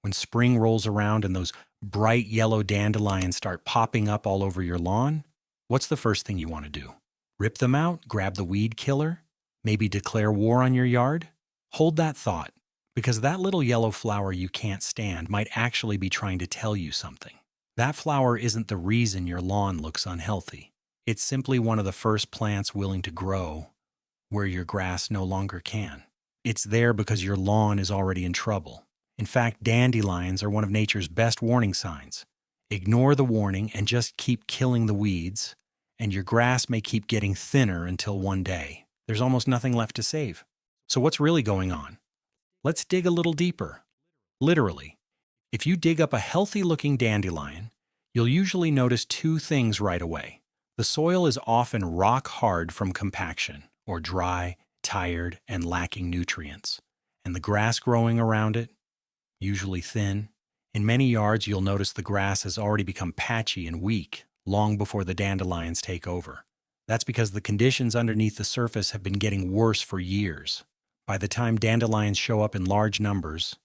When spring rolls around and those bright yellow dandelions start popping up all over your lawn, what's the first thing you want to do? Rip them out, grab the weed killer, maybe declare war on your yard? Hold that thought, because that little yellow flower you can't stand might actually be trying to tell you something. That flower isn't the reason your lawn looks unhealthy. It's simply one of the first plants willing to grow where your grass no longer can. It's there because your lawn is already in trouble. In fact, dandelions are one of nature's best warning signs. Ignore the warning and just keep killing the weeds, and your grass may keep getting thinner until one day there's almost nothing left to save. So what's really going on? Let's dig a little deeper. Literally, if you dig up a healthy-looking dandelion, you'll usually notice two things right away. The soil is often rock hard from compaction, or dry, tired, and lacking nutrients. And the grass growing around it, usually thin. In many yards, you'll notice the grass has already become patchy and weak long before the dandelions take over. That's because the conditions underneath the surface have been getting worse for years. By the time dandelions show up in large numbers,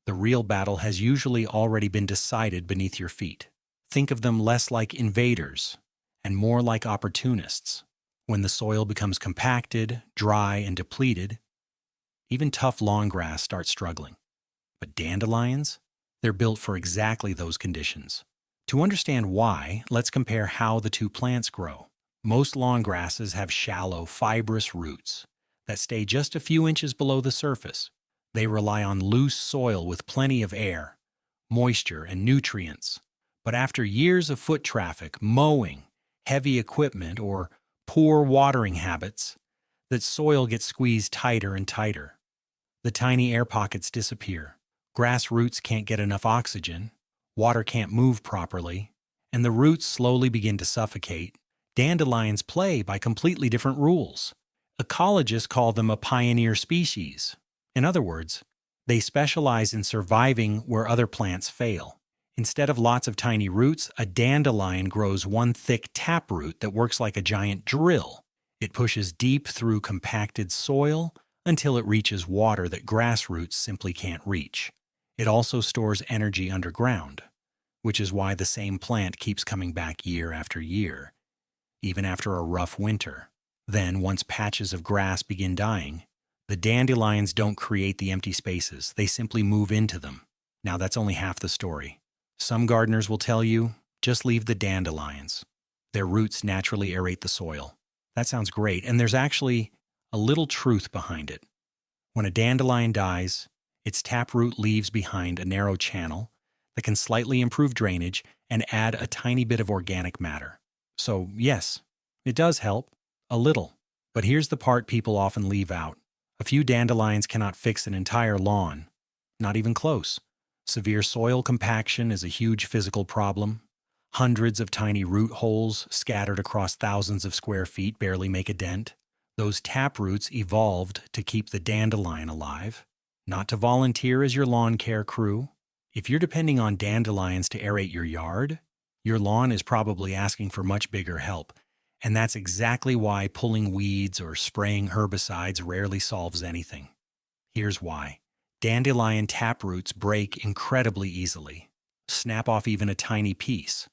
the real battle has usually already been decided beneath your feet. Think of them less like invaders and more like opportunists. When the soil becomes compacted, dry, and depleted, even tough lawn grass starts struggling. But dandelions? They're built for exactly those conditions. To understand why, let's compare how the two plants grow. Most lawn grasses have shallow, fibrous roots that stay just a few inches below the surface. They rely on loose soil with plenty of air, moisture, and nutrients. But after years of foot traffic, mowing, heavy equipment, or poor watering habits, that soil gets squeezed tighter and tighter. The tiny air pockets disappear. Grass roots can't get enough oxygen, water can't move properly, and the roots slowly begin to suffocate. Dandelions play by completely different rules. Ecologists call them a pioneer species. In other words, they specialize in surviving where other plants fail. Instead of lots of tiny roots, a dandelion grows one thick taproot that works like a giant drill. It pushes deep through compacted soil until it reaches water that grass roots simply can't reach. It also stores energy underground, which is why the same plant keeps coming back year after year, even after a rough winter. Then, once patches of grass begin dying, the dandelions don't create the empty spaces, they simply move into them. Now that's only half the story. Some gardeners will tell you, just leave the dandelions. Their roots naturally aerate the soil. That sounds great, and there's actually a little truth behind it. When a dandelion dies, its taproot leaves behind a narrow channel that can slightly improve drainage and add a tiny bit of organic matter. So yes, it does help, a little. But here's the part people often leave out. A few dandelions cannot fix an entire lawn, not even close. Severe soil compaction is a huge physical problem. Hundreds of tiny root holes scattered across thousands of square feet barely make a dent. Those taproots evolved to keep the dandelion alive, not to volunteer as your lawn care crew. If you're depending on dandelions to aerate your yard, your lawn is probably asking for much bigger help. And that's exactly why pulling weeds or spraying herbicides rarely solves anything. Here's why. Dandelion taproots break incredibly easily. Snap off even a tiny piece,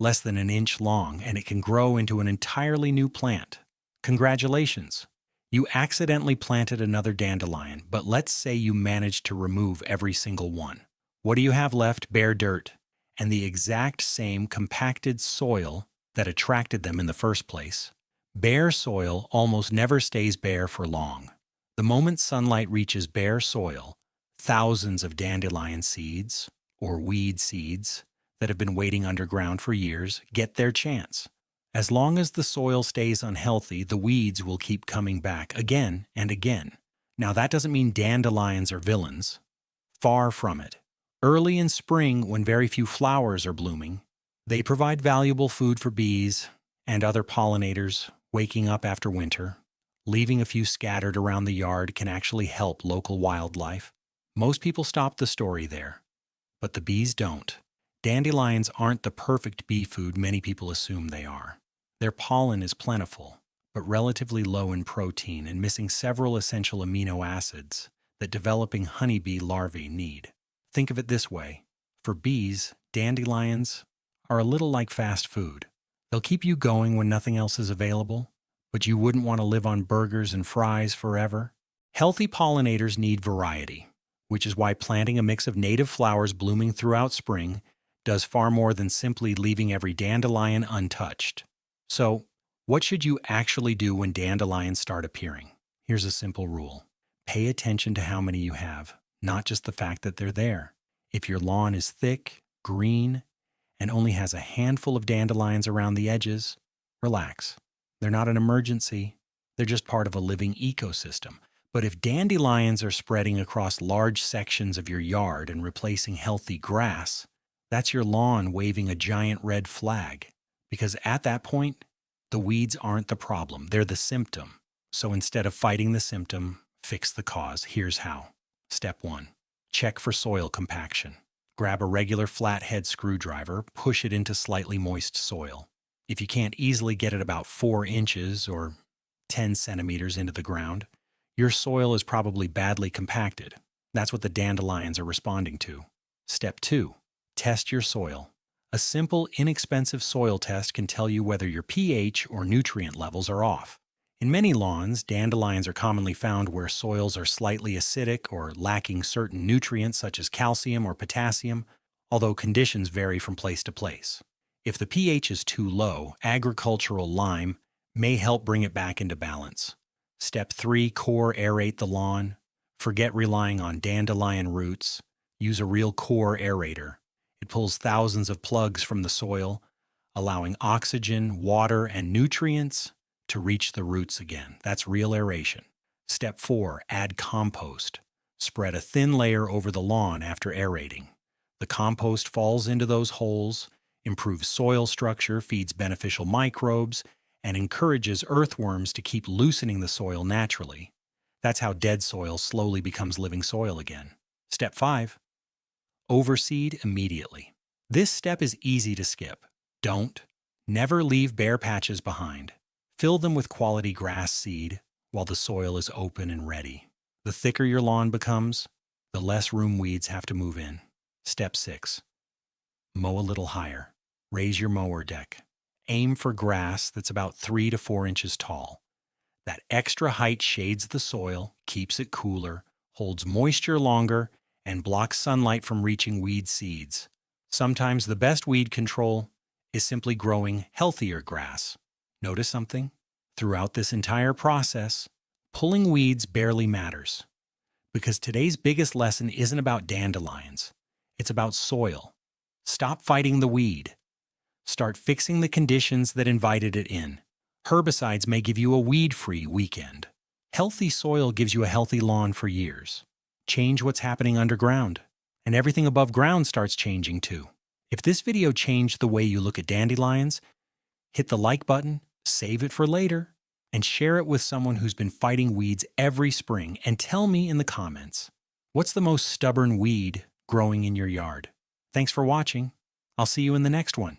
less than an inch long, and it can grow into an entirely new plant. Congratulations! You accidentally planted another dandelion, but let's say you managed to remove every single one. What do you have left? Bare dirt, and the exact same compacted soil that attracted them in the first place. Bare soil almost never stays bare for long. The moment sunlight reaches bare soil, thousands of dandelion seeds, or weed seeds, that have been waiting underground for years get their chance. As long as the soil stays unhealthy, the weeds will keep coming back again and again. Now that doesn't mean dandelions are villains. Far from it. Early in spring, when very few flowers are blooming, they provide valuable food for bees and other pollinators waking up after winter. Leaving a few scattered around the yard can actually help local wildlife. Most people stop the story there, but the bees don't. Dandelions aren't the perfect bee food many people assume they are. Their pollen is plentiful, but relatively low in protein and missing several essential amino acids that developing honeybee larvae need. Think of it this way. For bees, dandelions are a little like fast food. They'll keep you going when nothing else is available, but you wouldn't want to live on burgers and fries forever. Healthy pollinators need variety, which is why planting a mix of native flowers blooming throughout spring does far more than simply leaving every dandelion untouched. So, what should you actually do when dandelions start appearing? Here's a simple rule. Pay attention to how many you have, not just the fact that they're there. If your lawn is thick, green, and only has a handful of dandelions around the edges, relax. They're not an emergency. They're just part of a living ecosystem. But if dandelions are spreading across large sections of your yard and replacing healthy grass, that's your lawn waving a giant red flag. Because at that point, the weeds aren't the problem, they're the symptom. So instead of fighting the symptom, fix the cause. Here's how. Step 1. Check for soil compaction. Grab a regular flathead screwdriver, push it into slightly moist soil. If you can't easily get it about 4 inches or 10 centimeters into the ground, your soil is probably badly compacted. That's what the dandelions are responding to. Step 2. Test your soil. A simple, inexpensive soil test can tell you whether your pH or nutrient levels are off. In many lawns, dandelions are commonly found where soils are slightly acidic or lacking certain nutrients such as calcium or potassium, although conditions vary from place to place. If the pH is too low, agricultural lime may help bring it back into balance. Step 3. Core aerate the lawn. Forget relying on dandelion roots. Use a real core aerator. It pulls thousands of plugs from the soil, allowing oxygen, water, and nutrients to reach the roots again. That's real aeration. Step 4. Add compost. Spread a thin layer over the lawn after aerating. The compost falls into those holes, improves soil structure, feeds beneficial microbes, and encourages earthworms to keep loosening the soil naturally. That's how dead soil slowly becomes living soil again. Step 5. Overseed immediately. This step is easy to skip. Never leave bare patches behind. Fill them with quality grass seed while the soil is open and ready. The thicker your lawn becomes, the less room weeds have to move in. Step 6. Mow a little higher. Raise your mower deck. Aim for grass that's about 3 to 4 inches tall. That extra height shades the soil, keeps it cooler, holds moisture longer, and blocks sunlight from reaching weed seeds. Sometimes the best weed control is simply growing healthier grass. Notice something? Throughout this entire process, pulling weeds barely matters. Because today's biggest lesson isn't about dandelions. It's about soil. Stop fighting the weed. Start fixing the conditions that invited it in. Herbicides may give you a weed-free weekend. Healthy soil gives you a healthy lawn for years. Change what's happening underground, and everything above ground starts changing too. If this video changed the way you look at dandelions, hit the like button, save it for later, and share it with someone who's been fighting weeds every spring, and tell me in the comments, what's the most stubborn weed growing in your yard? Thanks for watching. I'll see you in the next one.